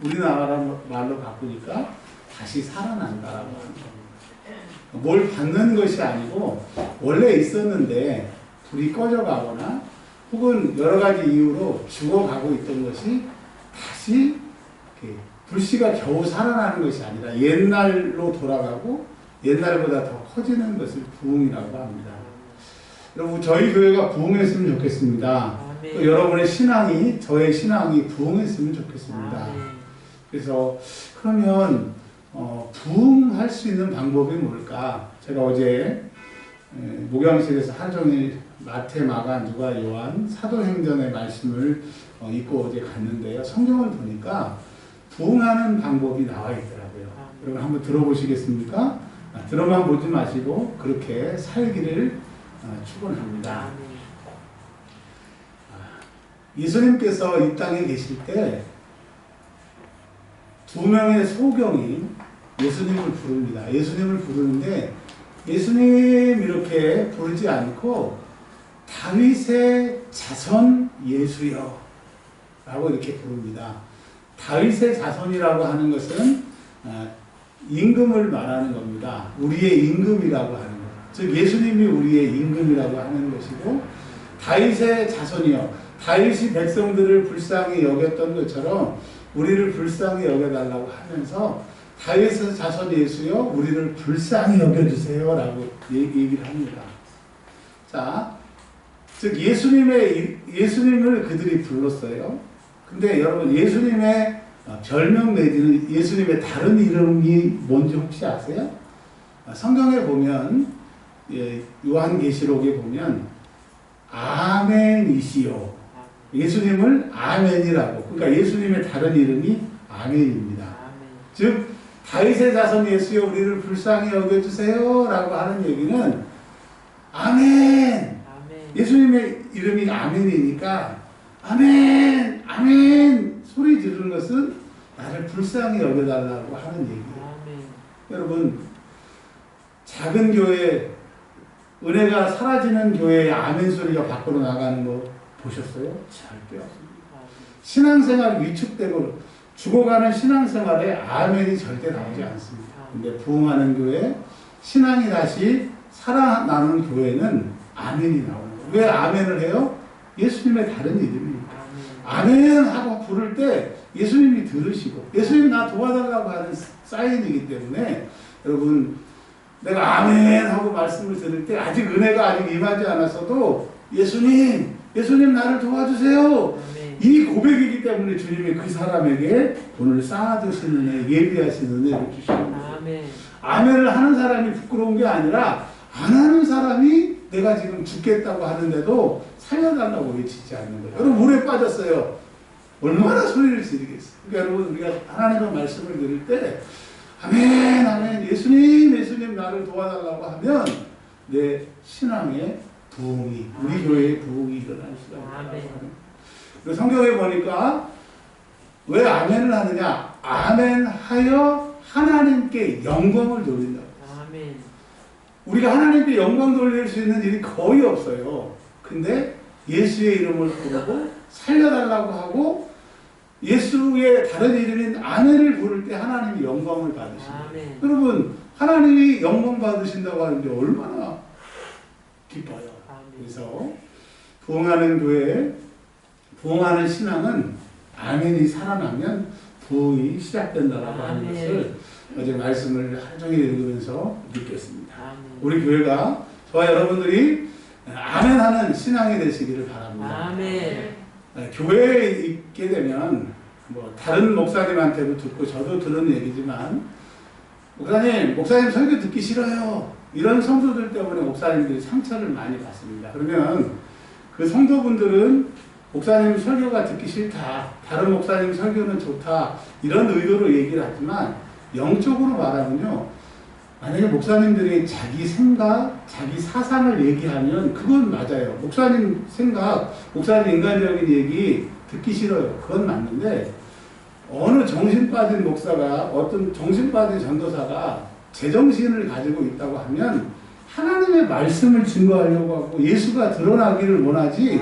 우리나라 말로 바꾸니까 다시 살아난다라고 하는 겁니다. 뭘 받는 것이 아니고 원래 있었는데 불이 꺼져가거나 혹은 여러 가지 이유로 죽어가고 있던 것이 다시 불씨가 겨우 살아나는 것이 아니라 옛날로 돌아가고 옛날보다 더 커지는 것을 부흥이라고 합니다. 여러분 저희 교회가 부흥했으면 좋겠습니다. 또 여러분의 신앙이 저의 신앙이 부흥했으면 좋겠습니다. 그래서 그러면 부흥할 수 있는 방법이 뭘까? 제가 어제 목양실에서 하루 종일 마태, 마가, 누가, 요한, 사도행전의 말씀을 읽고 어제 갔는데요. 성경을 보니까 부흥하는 방법이 나와 있더라고요. 여러분 한번 들어보시겠습니까? 들어만 보지 마시고 그렇게 살기를 축원합니다. 예수님께서 이 땅에 계실 때 두 명의 소경이 예수님을 부릅니다. 예수님을 부르는데 예수님 이렇게 부르지 않고 다윗의 자손 예수여 라고 이렇게 부릅니다. 다윗의 자손이라고 하는 것은 임금을 말하는 겁니다. 우리의 임금이라고 하는 것. 즉 예수님이 우리의 임금이라고 하는 것이고 다윗의 자손이요. 다윗이 백성들을 불쌍히 여겼던 것처럼 우리를 불쌍히 여겨달라고 하면서 다윗의 자손 예수여 우리를 불쌍히 여겨주세요 라고 얘기를 합니다. 자, 즉 예수님을 그들이 불렀어요. 근데 여러분 예수님의 별명 내지는 예수님의 다른 이름이 뭔지 혹시 아세요? 성경에 보면 요한계시록에 보면 아멘이시요. 예수님을 아멘이라고. 그러니까 예수님의 다른 이름이 아멘입니다. 즉 다윗의 자손 예수여 우리를 불쌍히 여겨주세요 라고 하는 얘기는 아멘. 예수님의 이름이 아멘이니까 아멘 아멘 소리 지르는 것은 나를 불쌍히 여겨달라고 하는 얘기예요. 여러분 작은 교회 은혜가 사라지는 교회의 아멘 소리가 밖으로 나가는 거 보셨어요? 절대 없습니다. 신앙생활이 위축되고 죽어가는 신앙생활에 아멘이 절대 나오지 않습니다. 근데 부흥하는 교회, 신앙이 다시 살아나는 교회는 아멘이 나오는 거예요. 왜 아멘을 해요? 예수님의 다른 이름이니까. 아멘 하고 부를 때 예수님이 들으시고 예수님 나 도와달라고 하는 사인이기 때문에 여러분 내가 아멘 하고 말씀을 들을 때 아직 은혜가 아직 임하지 않았어도 예수님 나를 도와주세요. 이 고백이기 때문에 주님이 그 사람에게 오늘 쌓아두신 은혜, 예비하신 은혜를 주시는 거예요. 아멘을 하는 사람이 부끄러운 게 아니라 안 하는 사람이 내가 지금 죽겠다고 하는데도 살려달라고 외치지 않는 거예요. 여러분 물에 빠졌어요. 얼마나 소리를 지르겠어요. 그러니까 여러분 우리가 하나님의 말씀을 들을 때 아멘 아멘 예수님 나를 도와달라고 하면 내 신앙의 부흥이 우리 교회의 부흥이 일어날 수가 있다고 하는. 성경에 보니까 왜 아멘을 하느냐? 아멘하여 하나님께 영광을 돌린다. 우리가 하나님께 영광 돌릴 수 있는 일이 거의 없어요. 근데 예수의 이름을 부르고 살려달라고 하고 예수의 다른 이름인 아멘을 부를 때 하나님이 영광을 받으신다. 여러분 하나님이 영광 받으신다고 하는데 얼마나 기뻐요. 그래서 부흥하는 교회, 부흥하는 신앙은 아멘이 살아나면 부흥이 시작된다라고 하는 것을 어제 말씀을 하루 종일 읽으면서 느꼈습니다. 우리 교회가 저와 여러분들이 아멘하는 신앙이 되시기를 바랍니다. 교회에 있게 되면 뭐 다른 목사님한테도 듣고 저도 들은 얘기지만 목사님 설교 듣기 싫어요. 이런 성도들 때문에 목사님들이 상처를 많이 받습니다. 그러면 그 성도분들은 목사님 설교가 듣기 싫다. 다른 목사님 설교는 좋다. 이런 의도로 얘기를 하지만 영적으로 말하면요. 만약에 목사님들이 자기 생각, 자기 사상을 얘기하면 그건 맞아요. 목사님 생각, 목사님 인간적인 얘기 듣기 싫어요. 그건 맞는데 어느 정신 빠진 목사가 어떤 정신 빠진 전도사가 제정신을 가지고 있다고 하면 하나님의 말씀을 증거하려고 하고 예수가 드러나기를 원하지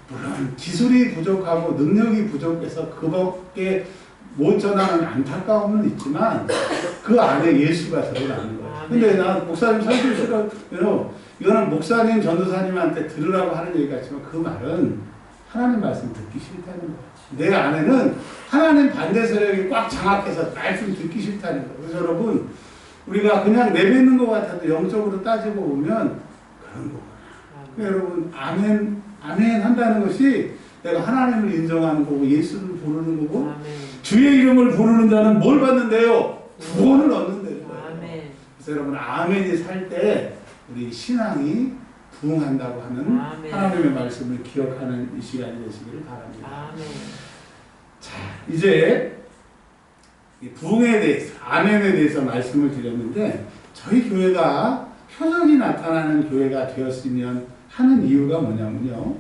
물론 기술이 부족하고 능력이 부족해서 그밖에 못 전하는 안타까움은 있지만 그 안에 예수가 드러나는 거예요. 근데 나 목사님 설교 싫어요. 이거는 목사님, 전도사님한테 들으라고 하는 얘기 같지만 그 말은 하나님 말씀 듣기 싫다는 거예요. 내 안에는 하나님 반대 세력이 꽉 장악해서 말씀 듣기 싫다는 거예요. 그래서 여러분, 우리가 그냥 내뱉는 것 같아도 영적으로 따지고 보면 그런 거구나. 여러분, 아멘, 아멘 한다는 것이 내가 하나님을 인정하는 거고 예수를 부르는 거고 아멘. 주의 이름을 부르는 자는 뭘 받는데요? 구원을 얻는다는 거예요. 아멘. 그래서 여러분, 아멘이 살 때 우리 신앙이 부흥한다고 하는 아멘. 하나님의 말씀을 기억하는 이 시간이 되시기를 바랍니다. 아멘. 자, 이제 부흥에 대해서, 아멘에 대해서 말씀을 드렸는데 저희 교회가 표적이 나타나는 교회가 되었으면 하는 이유가 뭐냐면요.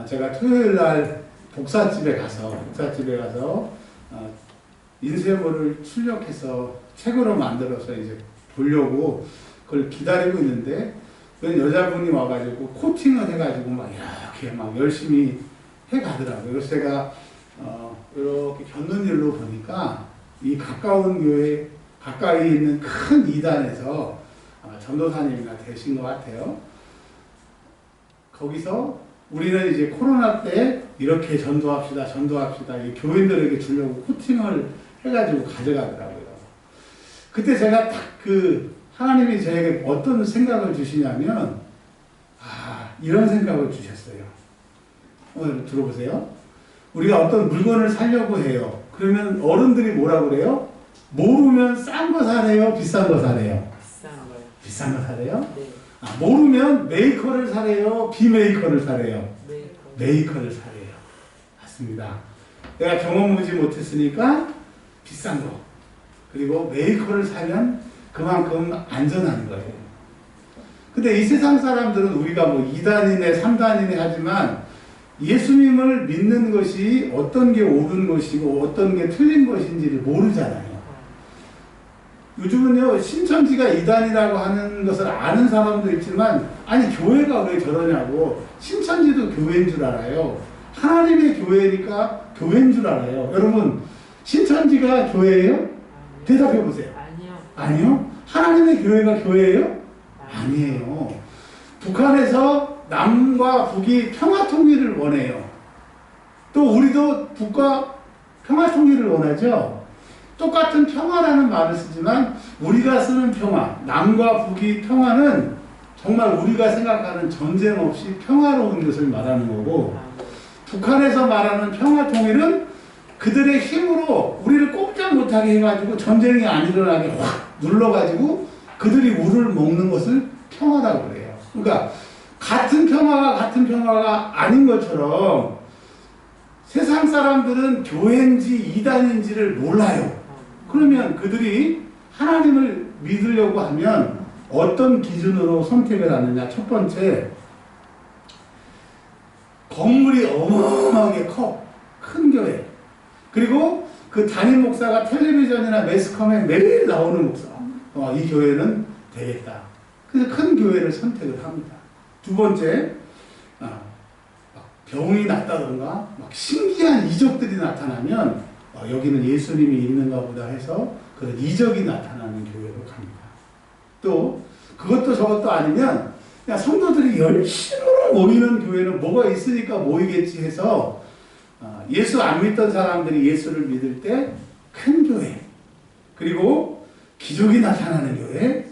제가 토요일 날 복사집에 가서 인쇄물을 출력해서 책으로 만들어서 이제 보려고 그걸 기다리고 있는데 그 여자분이 와가지고 코팅을 해가지고 막 이렇게 막 열심히 해가더라고요. 그래서 제가 이렇게 견눈질로 보니까 이 가까운 교회 가까이 있는 큰 이단에서 전도사님이나 되신 것 같아요. 거기서 우리는 이제 코로나 때 이렇게 전도합시다. 이 교인들에게 주려고 코팅을 해가지고 가져가더라고요. 그때 제가 딱 하나님이 저에게 어떤 생각을 주시냐면, 이런 생각을 주셨어요. 오늘 들어보세요. 우리가 어떤 물건을 사려고 해요. 그러면 어른들이 뭐라고 그래요? 모르면 싼 거 사래요? 비싼 거 사래요? 비싼 거요. 비싼 거 사래요? 네. 모르면 메이커를 사래요? 비메이커를 사래요? 메이커를 사래요. 맞습니다. 내가 경험하지 못했으니까 비싼 거. 그리고 메이커를 사면 그만큼 안전한 거예요. 근데 이 세상 사람들은 우리가 뭐 2단이네 3단이네 하지만 예수님을 믿는 것이 어떤 게 옳은 것이고 어떤 게 틀린 것인지를 모르잖아요. 요즘은요, 신천지가 2단이라고 하는 것을 아는 사람도 있지만, 아니, 교회가 왜 저러냐고, 신천지도 교회인 줄 알아요. 하나님의 교회니까 교회인 줄 알아요. 여러분, 신천지가 교회예요? 대답해 보세요. 아니요? 하나님의 교회가 교회예요? 아니에요. 북한에서 남과 북이 평화 통일을 원해요. 또 우리도 북과 평화 통일을 원하죠. 똑같은 평화라는 말을 쓰지만 우리가 쓰는 평화, 남과 북이 평화는 정말 우리가 생각하는 전쟁 없이 평화로운 것을 말하는 거고, 북한에서 말하는 평화 통일은 그들의 힘으로 우리를 꼼짝 못하게 해가지고 전쟁이 안 일어나게 확 눌러가지고 그들이 우리를 먹는 것을 평화라고 그래요. 그러니까 같은 평화가 아닌 것처럼 세상 사람들은 교회인지 이단인지를 몰라요. 그러면 그들이 하나님을 믿으려고 하면 어떤 기준으로 선택을 하느냐. 첫 번째, 건물이 어마어마하게 큰 교회. 그리고 그 담임 목사가 텔레비전이나 매스컴에 매일 나오는 목사. 이 교회는 되겠다. 그래서 큰 교회를 선택을 합니다. 두 번째, 병이 났다던가 막 신기한 이적들이 나타나면 여기는 예수님이 있는가 보다 해서 그런 이적이 나타나는 교회로 갑니다. 또 그것도 저것도 아니면 그냥 성도들이 열심으로 모이는 교회는 뭐가 있으니까 모이겠지 해서 예수 안 믿던 사람들이 예수를 믿을 때 큰 교회, 그리고 기적이 나타나는 교회,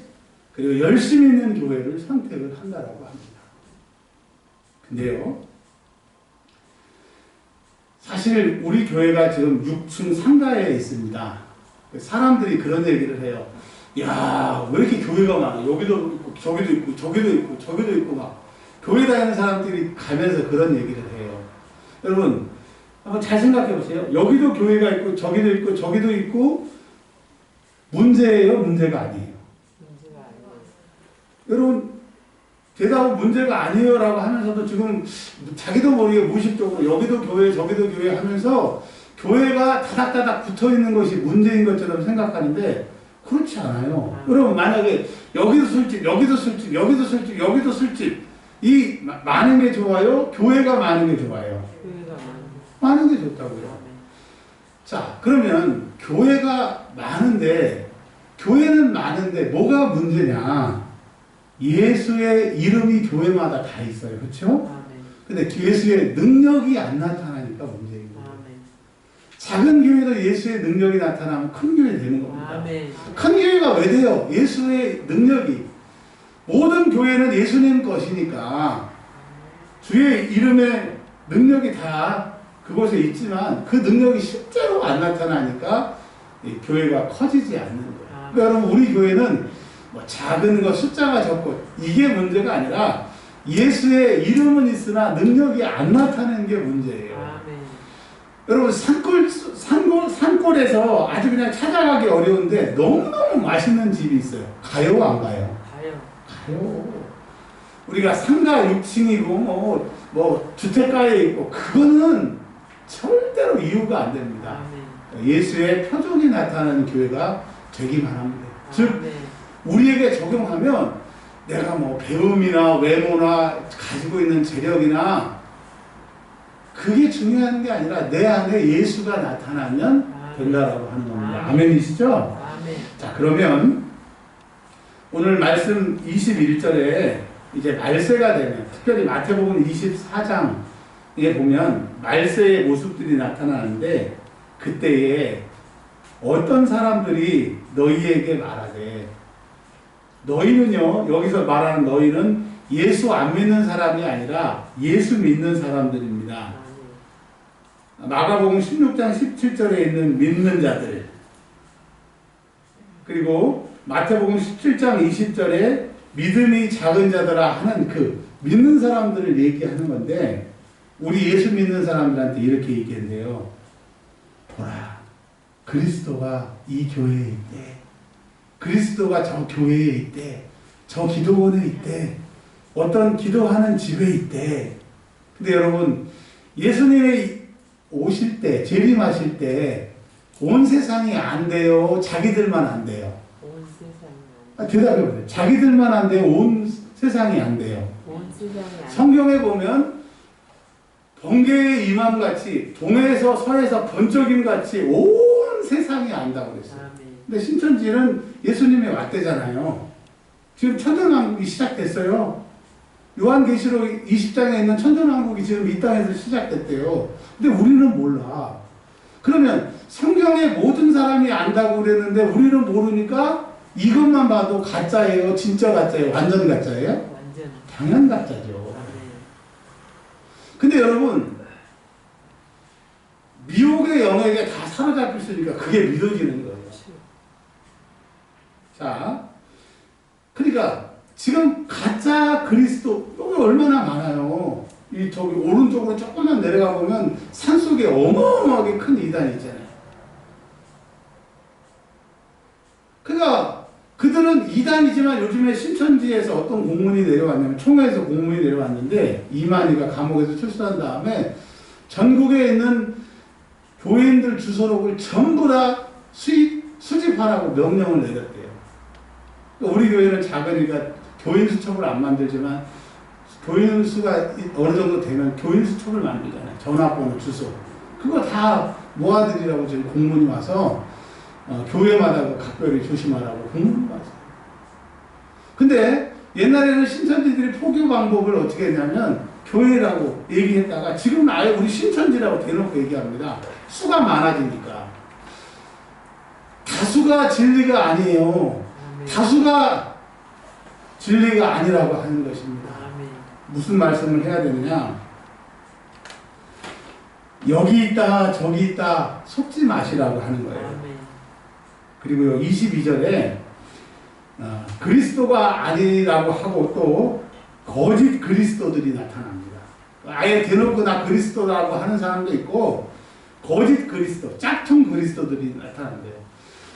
그리고 열심히 있는 교회를 선택을 한다라고 합니다. 근데요, 사실 우리 교회가 지금 6층 상가에 있습니다. 사람들이 그런 얘기를 해요. 야, 왜 이렇게 교회가 많아? 여기도 있고, 저기도 있고, 저기도 있고, 저기도 있고 막 교회 다니는 사람들이 가면서 그런 얘기를 해요. 여러분, 한번 잘 생각해 보세요. 여기도 교회가 있고, 저기도 있고, 저기도 있고, 문제예요? 문제가 아니에요? 문제가 아니에요. 여러분, 대답은 문제가 아니에요라고 하면서도 지금 자기도 모르게 무의식적으로 여기도 교회, 저기도 교회 하면서 교회가 다닥다닥 붙어 있는 것이 문제인 것처럼 생각하는데 그렇지 않아요. 여러분, 만약에 여기도 술집, 여기도 술집, 여기도 술집, 여기도 술집, 이 많은 게 좋아요? 교회가 많은 게 좋아요? 교회가 많은 게 좋다고요. 자, 그러면 교회는 많은데 뭐가 문제냐? 예수의 이름이 교회마다 다 있어요. 그렇죠? 근데 예수의 능력이 안 나타나니까 문제인 거예요. 작은 교회도 예수의 능력이 나타나면 큰 교회 되는 겁니다. 큰 교회가 왜 돼요? 예수의 능력이. 모든 교회는 예수님 것이니까 주의 이름의 능력이 다 그곳에 있지만 그 능력이 실제로 안 나타나니까 교회가 커지지 않는 거예요. 그러니까 여러분, 우리 교회는 뭐 작은 거 숫자가 적고 이게 문제가 아니라 예수의 이름은 있으나 능력이 안 나타나는 게 문제예요. 여러분, 산골에서 아주 그냥 찾아가기 어려운데 너무너무 맛있는 집이 있어요. 가요, 안 가요? 가요. 우리가 상가 6층이고 뭐 주택가에 있고 그거는 절대로 이유가 안 됩니다. 예수의 표적이 나타나는 교회가 되기만 합니다. 즉 우리에게 적용하면 내가 뭐 배움이나 외모나 가지고 있는 재력이나 그게 중요한 게 아니라 내 안에 예수가 나타나면 된다라고 하는 겁니다. 아멘이시죠? 자, 그러면 오늘 말씀 21절에 이제 말세가 되면, 특별히 마태복음 24장에 보면 말세의 모습들이 나타나는데, 그때에 어떤 사람들이 너희에게 말하되, 너희는요, 여기서 말하는 너희는 예수 안 믿는 사람이 아니라 예수 믿는 사람들입니다. 마가복음 16장 17절에 있는 믿는 자들, 그리고 마태복음 17장 20절에 믿음이 작은 자들아 하는 그 믿는 사람들을 얘기하는 건데, 우리 예수 믿는 사람들한테 이렇게 얘기했는데요. 보라, 그리스도가 이 교회에 있대. 그리스도가 저 교회에 있대. 저 기도원에 있대. 어떤 기도하는 집에 있대. 근데 여러분, 예수님이 오실 때, 재림하실 때 온 세상이 안 돼요? 자기들만 안 돼요? 온 세상이 안 돼요. 대답해보세요. 자기들만 안 돼요? 온 세상이 안 돼요? 온 세상이 안 돼요. 성경에 보면 번개의 임함같이 동에서 서에서 번쩍임같이 온 세상이 안다고 그랬어요. 근데 신천지는 예수님이 왔대잖아요. 지금 천전왕국이 시작됐어요. 요한계시록 20장에 있는 천전왕국이 지금 이 땅에서 시작됐대요. 근데 우리는 몰라. 그러면 성경에 모든 사람이 안다고 그랬는데 우리는 모르니까 이것만 봐도 가짜예요? 진짜 가짜예요? 완전 가짜예요? 완전. 당연 가짜죠. 근데 여러분, 미혹의 영역에 다 사로잡혔으니까 그게 믿어지는 거예요. 자, 그러니까 지금 가짜 그리스도 여기 얼마나 많아요. 이 저기 오른쪽으로 조금만 내려가 보면 산속에 어마어마하게 큰 이단이 있잖아요. 그러니까 그들은 이단이지만 요즘에 신천지에서 어떤 공문이 내려왔냐면, 총회에서 공문이 내려왔는데, 이만희가 감옥에서 출소한 다음에 전국에 있는 교인들 주소록을 전부 다 수집하라고 명령을 내렸대요. 우리 교회는 작으니까 교인 수첩을 안 만들지만 교인 수가 어느 정도 되면 교인 수첩을 만들잖아요. 전화번호, 주소. 그거 다 모아드리라고 지금 공문이 와서 교회마다 각별히 조심하라고 공문이 왔어요. 근데 옛날에는 신천지들이 포교 방법을 어떻게 했냐면 교회라고 얘기했다가 지금은 아예 우리 신천지라고 대놓고 얘기합니다. 수가 많아지니까. 다수가 진리가 아니에요. 다수가 진리가 아니라고 하는 것입니다. 무슨 말씀을 해야 되느냐? 여기 있다 저기 있다 속지 마시라고 하는 거예요. 그리고 22절에 그리스도가 아니라고 하고 또 거짓 그리스도들이 나타납니다. 아예 대놓고 나 그리스도라고 하는 사람도 있고 거짓 그리스도, 짝퉁 그리스도들이 나타난대요.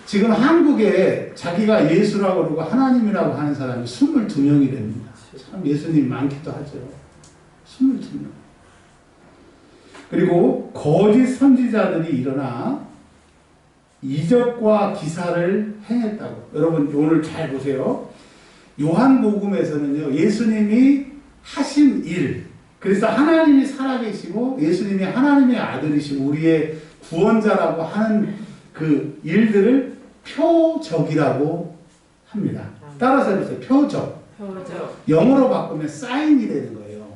지금 한국에 자기가 예수라고 그러고 하나님이라고 하는 사람이 22명이 됩니다. 참 예수님 많기도 하죠. 22명. 그리고 거짓 선지자들이 일어나 이적과 기사를 행했다고. 여러분 오늘 잘 보세요. 요한복음에서는요, 예수님이 하신 일, 그래서 하나님이 살아계시고 예수님이 하나님의 아들이시고 우리의 구원자라고 하는 그 일들을 표적이라고 합니다. 따라서 해보세요. 표적. 영어로 바꾸면 사인이 되는 거예요.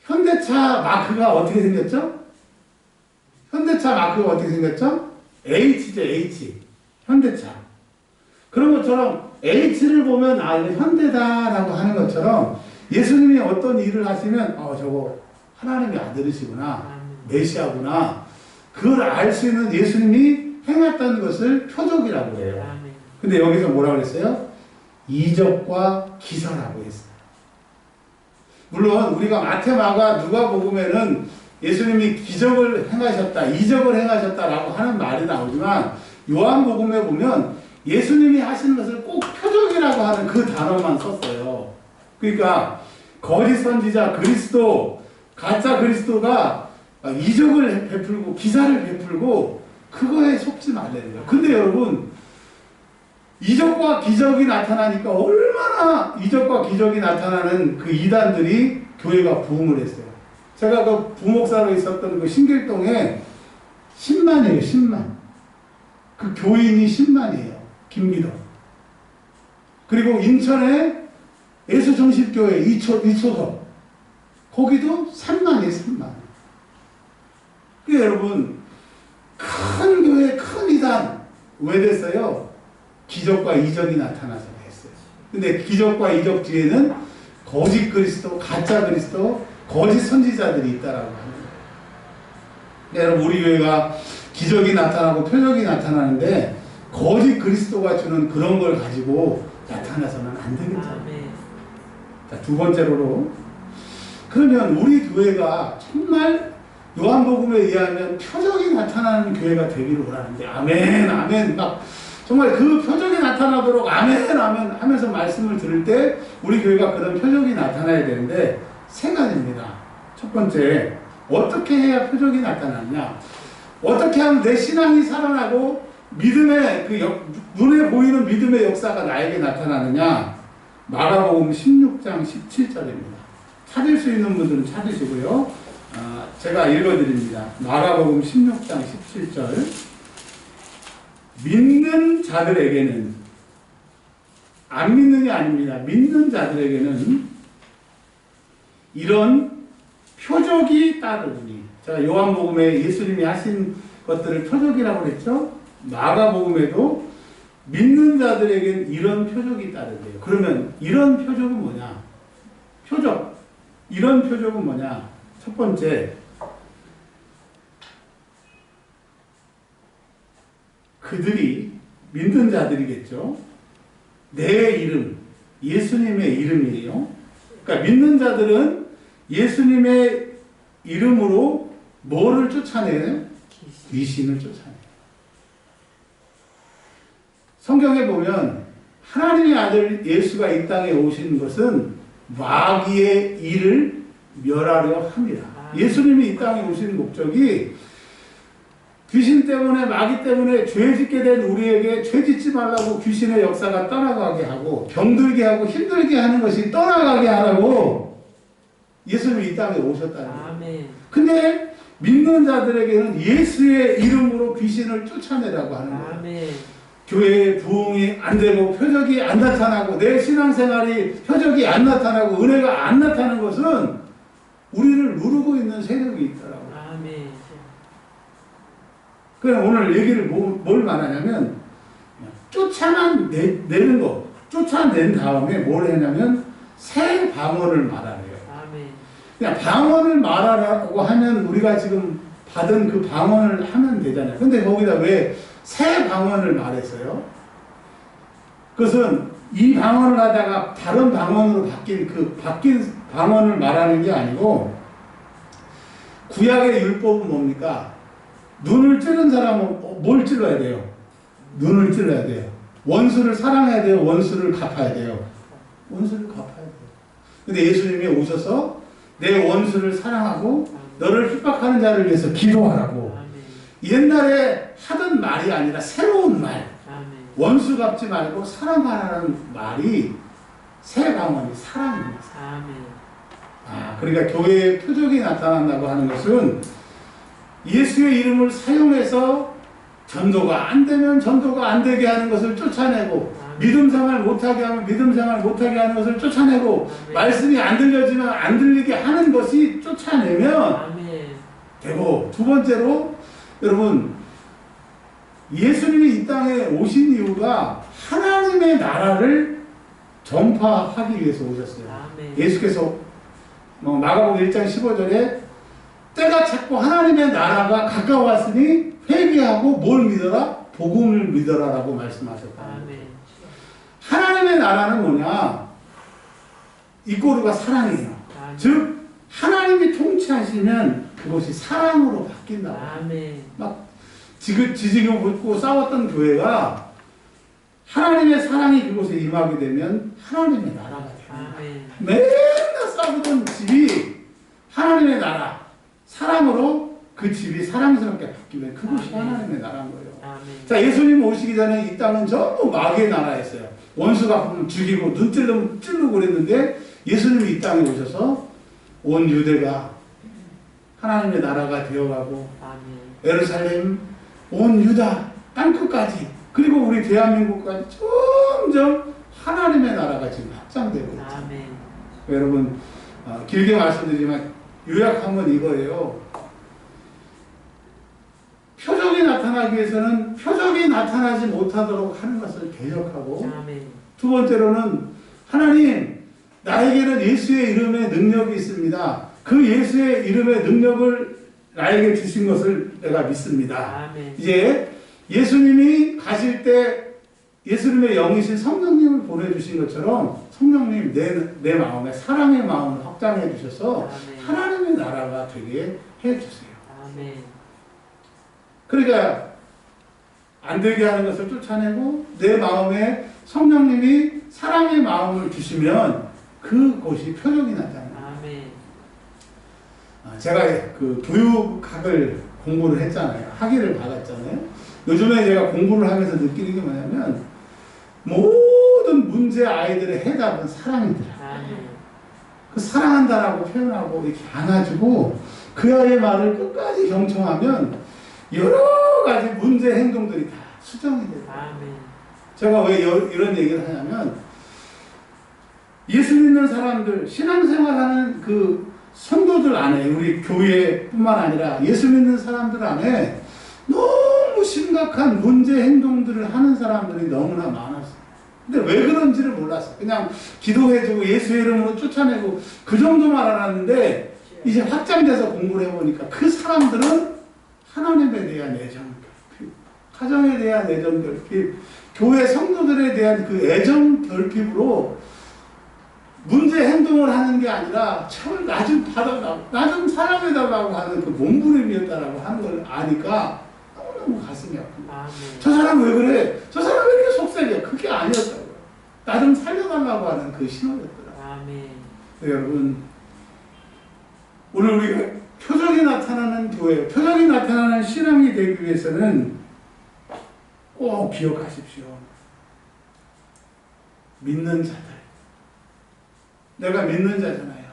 현대차 마크가 어떻게 생겼죠? 현대차 마크가 어떻게 생겼죠? H죠, H. 현대차. 그런 것처럼 H를 보면 아, 이거 현대다라고 하는 것처럼 예수님이 어떤 일을 하시면 저거 하나님의 아들이시구나. 메시아구나. 그걸 알 수 있는 예수님이 행했던 것을 표적이라고 해요. 근데 여기서 뭐라고 그랬어요? 이적과 기사라고 했어요. 물론 우리가 마태마가 누가복음에는 예수님이 기적을 행하셨다, 이적을 행하셨다라고 하는 말이 나오지만 요한복음에 보면 예수님이 하시는 것을 꼭 표적이라고 하는 그 단어만 썼어요. 그러니까 거짓 선지자 그리스도, 가짜 그리스도가 이적을 베풀고 기사를 베풀고 그거에 속지 말라는 거예요. 근데 여러분 이적과 기적이 나타나니까 얼마나 이적과 기적이 나타나는 그 이단들이 교회가 부흥을 했어요. 제가 그 부목사로 있었던 그 신길동에 10만이에요. 10만. 그 교인이 10만이에요. 김기덕. 그리고 인천에 예수정신교회 이초석. 거기도 3만이에요. 3만. 그러니까 여러분 큰 교회 큰 이단 왜 됐어요? 기적과 이적이 나타나서 됐어요. 근데 기적과 이적 뒤에는 거짓 그리스도, 가짜 그리스도, 거짓 선지자들이 있다라고 합니다. 여러분 우리 교회가 기적이 나타나고 표적이 나타나는데 거짓 그리스도가 주는 그런 걸 가지고 나타나서는 안 되겠죠. 자, 두 번째로 그러면 우리 교회가 정말 요한복음에 의하면 표적이 나타나는 교회가 되기를 원하는데 아멘 아멘 막 정말 그 표적이 나타나도록 아멘 아멘 하면서 말씀을 들을 때 우리 교회가 그런 표적이 나타나야 되는데 세 가지입니다. 첫 번째, 어떻게 해야 표적이 나타나느냐? 어떻게 하면 내 신앙이 살아나고 믿음의 눈에 보이는 믿음의 역사가 나에게 나타나느냐? 마가복음 16장 17절입니다. 찾을 수 있는 분들은 찾으시고요. 제가 읽어드립니다. 마가복음 16장 17절. 믿는 자들에게는, 안 믿는 게 아닙니다. 믿는 자들에게는 이런 표적이 따르니. 자, 요한복음에 예수님이 하신 것들을 표적이라고 했죠. 마가복음에도 믿는 자들에게는 이런 표적이 따르대요. 그러면 이런 표적은 뭐냐? 표적. 이런 표적은 뭐냐? 첫 번째, 그들이 믿는 자들이겠죠. 내 이름, 예수님의 이름이에요. 그러니까 믿는 자들은 예수님의 이름으로 뭐를 쫓아내요? 귀신을 쫓아내요. 성경에 보면 하나님의 아들 예수가 이 땅에 오신 것은 마귀의 일을 멸하려 합니다. 예수님이 이 땅에 오신 목적이 귀신 때문에 마귀 때문에 죄 짓게 된 우리에게 죄 짓지 말라고 귀신의 역사가 떠나가게 하고 병들게 하고 힘들게 하는 것이 떠나가게 하라고 예수님이 이 땅에 오셨다는 거예요. 근데 믿는 자들에게는 예수의 이름으로 귀신을 쫓아내라고 하는 거예요. 아멘. 교회의 부흥이 안 되고 표적이 안 나타나고 내 신앙생활이 표적이 안 나타나고 은혜가 안 나타나는 것은 우리를 누르고 있는 세력이 있더라고요. 아멘. 그럼 오늘 얘기를 뭘 말하냐면 쫓아만 내는 거, 쫓아낸 다음에 뭘 했냐면 새 방언을 말하래요. 아멘. 그냥 방언을 말하라고 하면 우리가 지금 받은 그 방언을 하면 되잖아요. 근데 거기다 왜 새 방언을 말했어요? 그것은 이 방언을 하다가 다른 방언으로 바뀐 방언을 말하는 게 아니고 구약의 율법은 뭡니까? 눈을 찌른 사람은 뭘 찔러야 돼요? 눈을 찔러야 돼요. 원수를 사랑해야 돼요? 원수를 갚아야 돼요? 원수를 갚아야 돼요. 근데 예수님이 오셔서 내 원수를 사랑하고 너를 핍박하는 자를 위해서 기도하라고. 옛날에 하던 말이 아니라 새로운 말. 원수 갚지 말고 사랑하라는 말이 새 방언이 사랑입니다. 그러니까 교회에 표적이 나타난다고 하는 것은 예수의 이름을 사용해서 전도가 안 되면 전도가 안 되게 하는 것을 쫓아내고 믿음 생활 못하게 하면 믿음 생활 못하게 하는 것을 쫓아내고 말씀이 안 들려지면 안 들리게 하는 것이 쫓아내면 되고, 두 번째로 여러분 예수님이 이 땅에 오신 이유가 하나님의 나라를 전파하기 위해서 오셨어요. 예수께서 마가복음 1장 15절에 때가 찼고 하나님의 나라가 가까웠으니 회개하고 뭘 믿어라? 복음을 믿어라라고 말씀하셨다. 하나님의 나라는 뭐냐? 이꼬르가 사랑이에요. 즉 하나님이 통치하시면 그것이 사랑으로 바뀐다고. 막 지지고 붙고 싸웠던 교회가 하나님의 사랑이 그곳에 임하게 되면 하나님의 나라가 됩니다. 맨날 싸우던 집이 하나님의 나라, 사랑으로 그 집이 사랑스럽게 바뀌면 그것이 하나님의 나라인 거예요. 자, 예수님 오시기 전에 이 땅은 전부 마귀의 나라였어요. 원수가 죽이고 눈 찌르고 그랬는데 예수님이 이 땅에 오셔서 온 유대가 하나님의 나라가 되어가고 예루살렘, 온 유다 땅끝까지 그리고 우리 대한민국까지 점점 하나님의 나라가 지금 확장되고 있죠. 여러분 길게 말씀드리지만 요약하면 이거예요. 표적이 나타나기 위해서는 표적이 나타나지 못하도록 하는 것을 개혁하고, 두 번째로는 하나님 나에게는 예수의 이름의 능력이 있습니다. 그 예수의 이름의 능력을 나에게 주신 것을 내가 믿습니다. 이제 예수님이 가실 때 예수님의 영이신 성령님을 보내주신 것처럼 성령님 내 마음에 사랑의 마음을 확장해 주셔서 하나님의 나라가 되게 해주세요. 그러니까 안 되게 하는 것을 쫓아내고 내 마음에 성령님이 사랑의 마음을 주시면 그것이 표적이 나타납니다. 제가 그 교육학을 공부를 했잖아요. 학위를 받았잖아요. 요즘에 제가 공부를 하면서 느끼는 게 뭐냐면 모든 문제 아이들의 해답은 사랑이더라. 그 사랑한다라고 표현하고 이렇게 안아주고 그 아이의 말을 끝까지 경청하면 여러 가지 문제 행동들이 다 수정이 돼요. 제가 왜 이런 얘기를 하냐면 예수 믿는 사람들, 신앙생활하는 그 성도들 안에, 우리 교회뿐만 아니라 예수 믿는 사람들 안에 너무 심각한 문제 행동들을 하는 사람들이 너무나 많았어요. 근데 왜 그런지를 몰랐어요. 그냥 기도해주고 예수의 이름으로 쫓아내고 그 정도만 알았는데 이제 확장돼서 공부를 해보니까 그 사람들은 하나님에 대한 애정 결핍, 가정에 대한 애정 결핍, 교회 성도들에 대한 그 애정 결핍으로 문제 행동을 하는 게 아니라 참 나 좀 받아달라고, 나 좀 사랑해달라고 하는 그 몸부림이었다라고 하는 걸 아니까 너무너무 가슴이 아픕니다. 저 사람 왜 그래? 저 사람 왜 이렇게 속삭여? 그게 아니었다고요. 나 좀 살려달라고 하는 그 신호였더라고요. 여러분, 오늘 우리가 표적이 나타나는 교회, 표적이 나타나는 신앙이 되기 위해서는 꼭 기억하십시오. 믿는 자들. 내가 믿는 자잖아요.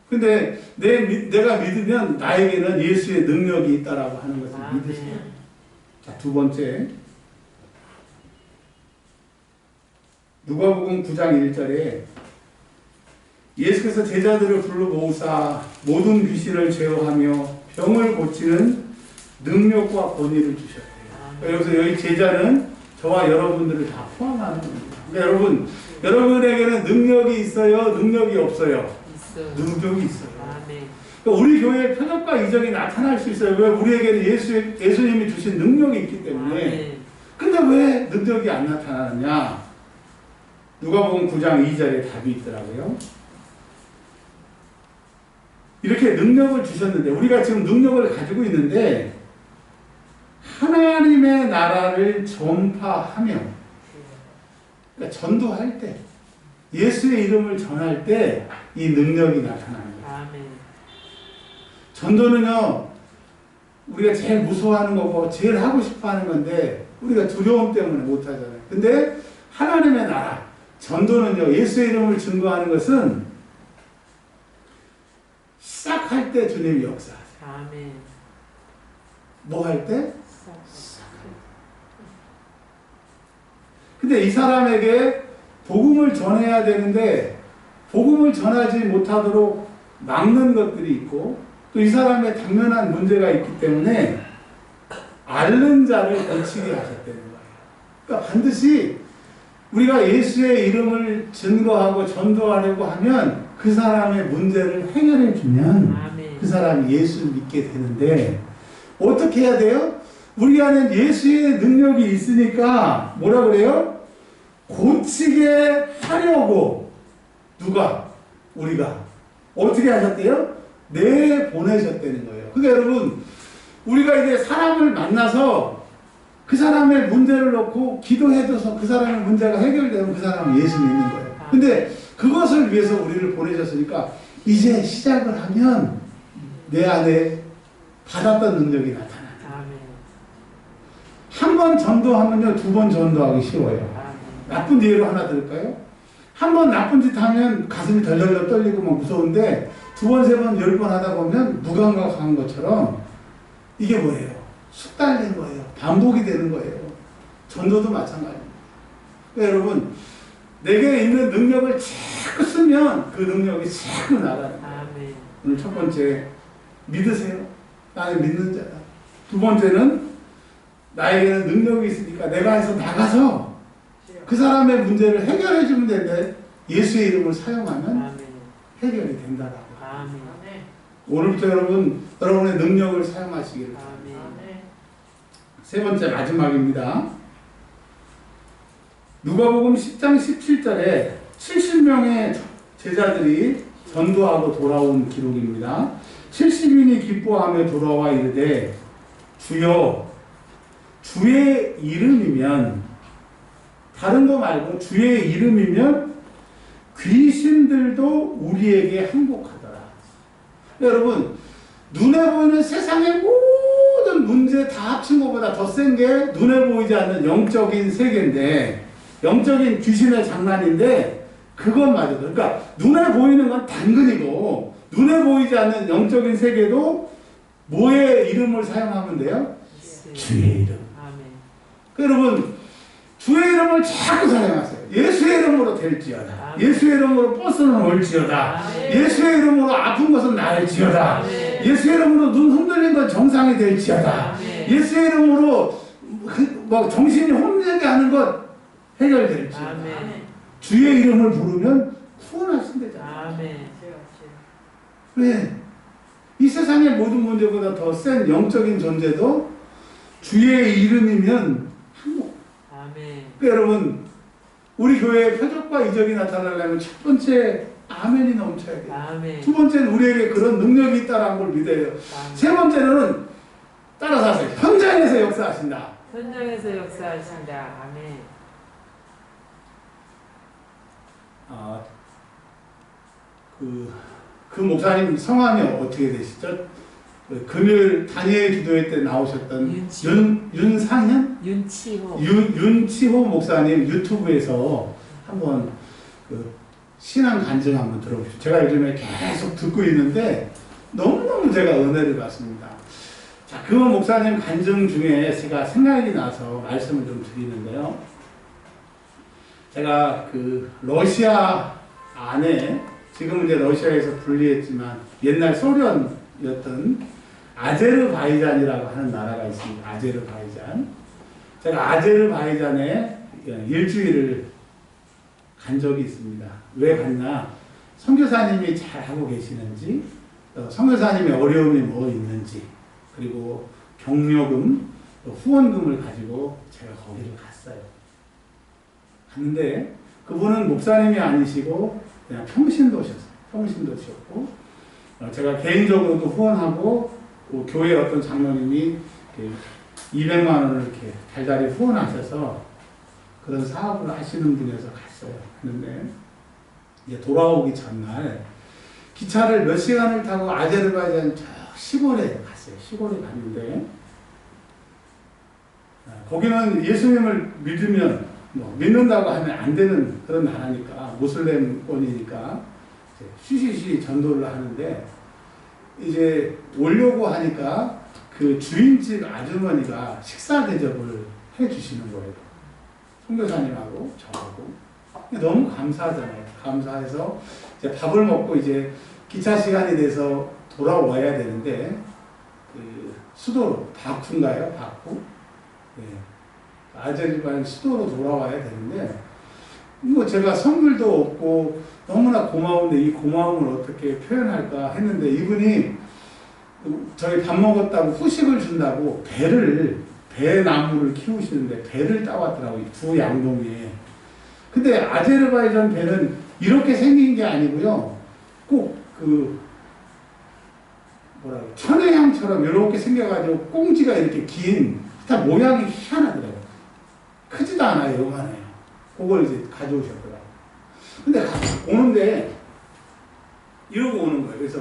근데 내가 믿으면 나에게는 예수의 능력이 있다라고 하는 것을 믿으세요. 자, 두 번째. 누가복음 9장 1절에 예수께서 제자들을 불러 모으사 모든 귀신을 제어하며 병을 고치는 능력과 권위를 주셨대요. 여기서 여기 제자는 저와 여러분들을 다 포함하는 겁니다. 그러니까 여러분에게는 능력이 있어요? 능력이 없어요? 능력이 있어요. 그러니까 우리 교회에 표적과 이적이 나타날 수 있어요. 왜? 우리에게는 예수님이 주신 능력이 있기 때문에. 근데 왜 능력이 안 나타나느냐? 누가복음 9장 2절에 답이 있더라고요. 이렇게 능력을 주셨는데, 우리가 지금 능력을 가지고 있는데 하나님의 나라를 전파하며, 그러니까 전도할 때, 예수의 이름을 전할 때 이 능력이 나타나는 거예요. 전도는요, 우리가 제일 무서워하는 거고 제일 하고 싶어 하는 건데 우리가 두려움 때문에 못 하잖아요. 근데 하나님의 나라, 전도는요, 예수의 이름을 증거하는 것은 시작할 때 주님이 역사하세요. 뭐 할 때? 근데 이 사람에게 복음을 전해야 되는데 복음을 전하지 못하도록 막는 것들이 있고 또 이 사람의 당면한 문제가 있기 때문에 앓는 자를 고치게 하셨다는 거예요. 그러니까 반드시 우리가 예수의 이름을 증거하고 전도하려고 하면 그 사람의 문제를 해결해 주면 그 사람이 예수를 믿게 되는데 어떻게 해야 돼요? 우리 안에 예수의 능력이 있으니까 뭐라 그래요? 고치게 하려고 누가? 우리가 어떻게 하셨대요? 내보내셨다는 거예요. 그러니까 여러분 우리가 이제 사람을 만나서 그 사람의 문제를 놓고 기도해줘서 그 사람의 문제가 해결되면 그 사람은 예수 믿는 거예요. 근데 그것을 위해서 우리를 보내셨으니까 이제 시작을 하면 내 안에 받았던 능력이 나타나요. 한 번 전도하면요, 두 번 전도하기 쉬워요. 나쁜 예로 하나 들을까요? 한 번 나쁜 짓 하면 가슴이 덜덜덜 떨리고 막 무서운데 두 번, 세 번, 10번 하다 보면 무감각한 것처럼 이게 뭐예요? 숙달된 거예요. 반복이 되는 거예요. 전도도 마찬가지입니다. 그러니까 여러분, 내게 있는 능력을 자꾸 쓰면 그 능력이 자꾸 나가는 거예요. 오늘 첫 번째, 믿으세요. 나는 믿는 자다. 두 번째는 나에게는 능력이 있으니까 내가 해서 나가서 그 사람의 문제를 해결해 주면 되는데 예수의 이름을 사용하면 해결이 된다라고. 오늘부터 여러분의 능력을 사용하시기를 바랍니다. 세 번째 마지막입니다. 누가복음 10장 17절에 70명의 제자들이 전도하고 돌아온 기록입니다. 70인이 기뻐하며 돌아와 이르되 주여 주의 이름이면 다른 거 말고 주의 이름이면 귀신들도 우리에게 항복하더라. 여러분 눈에 보이는 세상의 모든 문제 다 합친 것보다 더 센 게 눈에 보이지 않는 영적인 세계인데 영적인 귀신의 장난인데 그것마저도 그러니까 눈에 보이는 건 당근이고 눈에 보이지 않는 영적인 세계도 뭐의 이름을 사용하면 돼요? 주의 이름. 여러분 주의 이름을 자꾸 사용하세요. 예수의 이름으로 될지어다. 예수의 이름으로 버스는 올지어다. 예수의 이름으로 아픈 것은 나을지어다. 예수의 이름으로 눈 흔들린 건 정상이 될지어다. 예수의 이름으로 뭐 정신이 혼미하게 하는 것 해결될지어다. 주의 이름을 부르면 구원하신대잖아. 왜? 이 세상의 모든 문제보다 더 센 영적인 존재도 주의 이름이면 항복. 그러니까 여러분 우리 교회에 표적과 이적이 나타나려면 첫 번째 아멘이 넘쳐야 돼요. 두 번째는 우리에게 그런 능력이 있다는 걸 믿어요. 세 번째는 따라서 하세요. 현장에서 역사하신다. 현장에서 역사하신다. 아멘. 그 목사님 성함이 어떻게 되시죠? 금요일 다니엘 기도회 때 나오셨던 윤상현? 윤치호 목사님 유튜브에서 한번 신앙 간증 한번 들어보십시오. 제가 요즘에 계속 듣고 있는데 너무너무 제가 은혜를 받습니다. 자, 그 목사님 간증 중에 제가 생각이 나서 말씀을 좀 드리는데요. 제가 러시아 안에 지금은 이제 러시아에서 분리했지만 옛날 소련이었던 아제르바이잔이라고 하는 나라가 있습니다. 아제르바이잔. 제가 아제르바이잔에 일주일을 간 적이 있습니다. 왜 갔나? 선교사님이 잘 하고 계시는지, 선교사님의 어려움이 뭐 있는지, 그리고 격려금, 후원금을 가지고 제가 거기를 갔어요. 갔는데 그분은 목사님이 아니시고 그냥 평신도셨어요. 평신도셨고 제가 개인적으로도 후원하고 교회 어떤 장로님이 200만 원을 이렇게 달달이 후원하셔서 그런 사업을 하시는 분이어서 갔어요. 그런데 이제 돌아오기 전날 기차를 몇 시간을 타고 아제르바이잔 저 시골에 갔어요. 시골에 갔는데 거기는 예수님을 믿으면 믿는다고 하면 안 되는 그런 나라니까 모슬렘권이니까 쉬쉬쉬 전도를 하는데 이제 오려고 하니까 그 주인집 아주머니가 식사 대접을 해 주시는 거예요. 선교사님하고 저하고. 너무 감사하잖아요. 감사해서 이제 밥을 먹고 이제 기차 시간이 돼서 돌아와야 되는데, 그 수도로, 바쿠인가요? 바쿠? 네. 아제르바이잔 수도로 돌아와야 되는데, 뭐 제가 선물도 없고 너무나 고마운데 이 고마움을 어떻게 표현할까 했는데, 이분이 저희 밥 먹었다고 후식을 준다고 배나무를 키우시는데 배를 따왔더라고요. 두 양동이에. 근데 아제르바이잔 배는 이렇게 생긴 게 아니고요. 꼭 천혜향처럼 이렇게 생겨가지고 꽁지가 이렇게 긴, 다 모양이 희한하더라고요. 크지도 않아요. 요만해요. 그걸 이제 가져오셨더라고요. 근데 오는데 이러고 오는 거예요. 그래서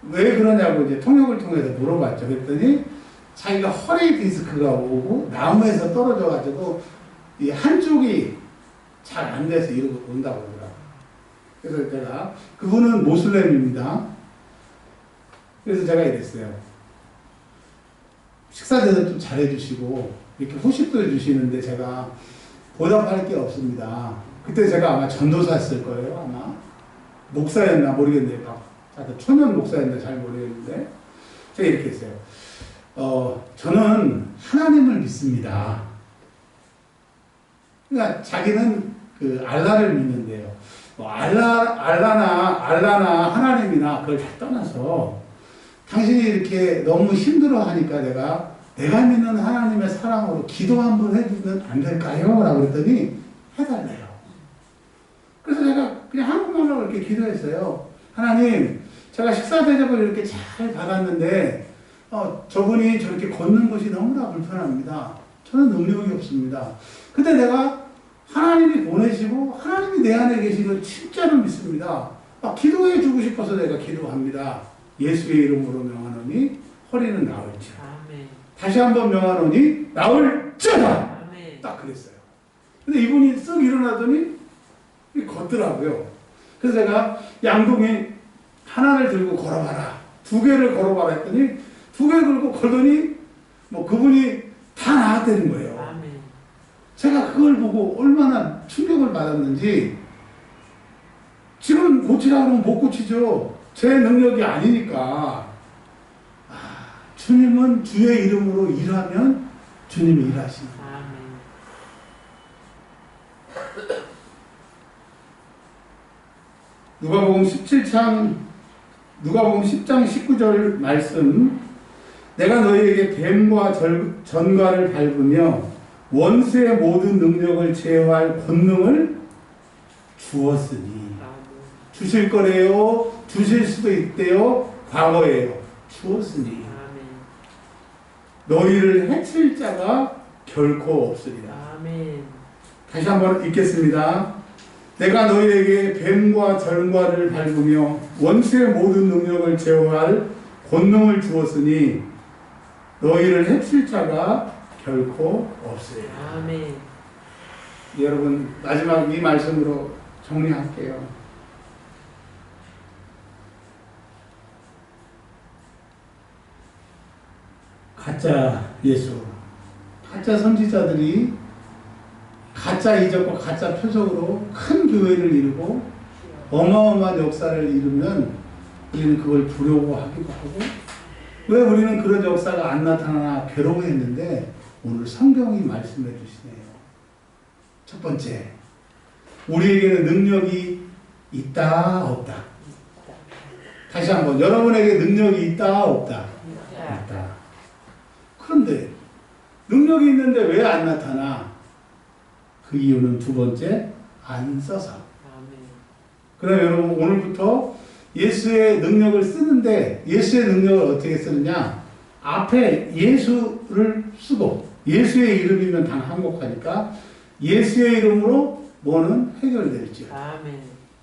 왜 그러냐고 이제 통역을 통해서 물어봤죠. 그랬더니 자기가 허리 디스크가 오고 나무에서 떨어져가지고 이 한쪽이 잘 안 돼서 이러고 온다고 그러더라고요. 그래서 제가, 그분은 모슬렘입니다. 그래서 제가 이랬어요. 식사 대접도 잘 해주시고 이렇게 후식도 해주시는데 제가 보답할 게 없습니다. 그때 제가 아마 전도사였을 거예요. 아마 목사였나 모르겠네요. 초면 목사였나 잘 모르겠는데 제가 이렇게 했어요. 저는 하나님을 믿습니다. 그러니까 자기는 그 알라를 믿는데요. 알라나 하나님이나 그걸 다 떠나서 당신이 이렇게 너무 힘들어 하니까 내가 믿는 하나님의 사랑으로 기도 한번 해주면 안 될까요? 라고 그랬더니 해달래요. 그래서 제가 그냥 한국말로 이렇게 기도했어요. 하나님, 제가 식사 대접을 이렇게 잘 받았는데 저분이 저렇게 걷는 것이 너무나 불편합니다. 저는 능력이 없습니다. 근데 내가 하나님이 보내시고 하나님이 내 안에 계시는 진짜로 믿습니다. 기도해 주고 싶어서 내가 기도합니다. 예수의 이름으로 명하노니 허리는 나을지어다. 다시 한번 명하노니 나을지어다. 딱 그랬어요. 근데 이분이 쓱 일어나더니 걷더라고요. 그래서 제가 양동이 하나를 들고 걸어봐라, 두 개를 걸어봐라 했더니 두 개를 들고 걸더니 뭐 그분이 다 나았다는 거예요. 제가 그걸 보고 얼마나 충격을 받았는지, 지금 고치라고 하면 못 고치죠. 제 능력이 아니니까. 주님은 주의 이름으로 일하면 주님이 일하십니다. 누가복음 10장 19절 말씀, 내가 너희에게 뱀과 전갈을 밟으며 원수의 모든 능력을 제어할 권능을 주었으니. 주실 거래요? 주실 수도 있대요? 과거예요. 주었으니. 너희를 해칠 자가 결코 없으리라. 다시 한번 읽겠습니다. 내가 너희에게 뱀과 전갈을 밟으며 원수의 모든 능력을 제어할 권능을 주었으니 너희를 해칠 자가 결코 없으리라. 아멘. 여러분, 마지막 이 말씀으로 정리할게요. 가짜 예수, 가짜 선지자들이 가짜 이적과 가짜 표적으로 큰 교회를 이루고 어마어마한 역사를 이루면 우리는 그걸 두려워하기도 하고, 왜 우리는 그런 역사가 안 나타나나 괴로워했는데 오늘 성경이 말씀해 주시네요. 첫 번째, 우리에게는 능력이 있다 없다. 다시 한번, 여러분에게 능력이 있다 없다. 있다. 그런데 능력이 있는데 왜 안 나타나? 그 이유는 두 번째, 안 써서. 그럼 여러분, 오늘부터 예수의 능력을 쓰는데, 예수의 능력을 어떻게 쓰느냐? 앞에 예수를 쓰고, 예수의 이름이면 당 한곡하니까 예수의 이름으로 뭐는 해결될지어다.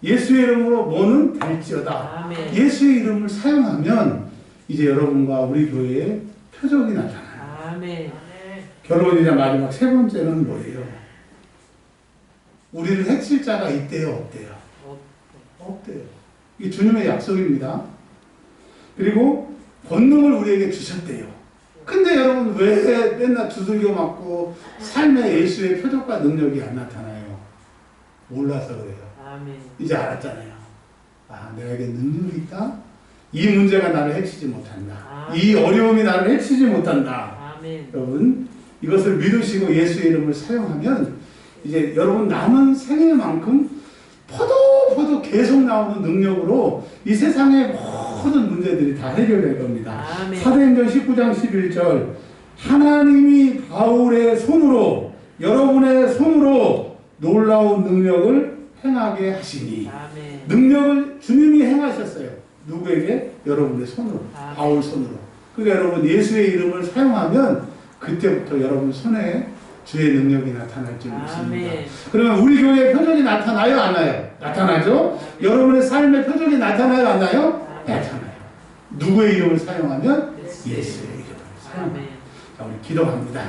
예수의 이름으로 뭐는 될지어다. 예수의 이름을 사용하면 이제 여러분과 우리 교회에 표적이 나타나요. 결론이자 마지막 세 번째는 뭐예요? 우리를 해칠 자가 있대요, 없대요? 없대요. 이게 주님의 약속입니다. 그리고 권능을 우리에게 주셨대요. 근데 여러분 왜 맨날 두들겨 맞고 삶의 예수의 표적과 능력이 안 나타나요? 몰라서 그래요. 아멘. 이제 알았잖아요. 아, 내게 능력이 있다? 이 문제가 나를 해치지 못한다. 이 어려움이 나를 해치지 못한다. 아멘. 여러분 이것을 믿으시고 예수의 이름을 사용하면 이제 여러분 남은 생애만큼 포도 계속 나오는 능력으로 이 세상의 모든 문제들이 다 해결될 겁니다. 아멘. 사도행전 19장 11절 하나님이 바울의 손으로 여러분의 손으로 놀라운 능력을 행하게 하시니 아멘. 능력을 주님이 행하셨어요. 누구에게? 여러분의 손으로. 아멘. 바울 손으로. 그러니까 여러분 예수의 이름을 사용하면 그때부터 여러분 손에 주의 능력이 나타날 줄 믿습니다. 아멘. 그러면 우리 교회의 표적이 나타나요? 안 나요? 나타나죠? 여러분의 삶의 표적이 나타나요? 안 나요? 나타나요. 누구의 이름을 사용하면? 예수의 이름을 사용합니다. 자, 우리 기도합니다.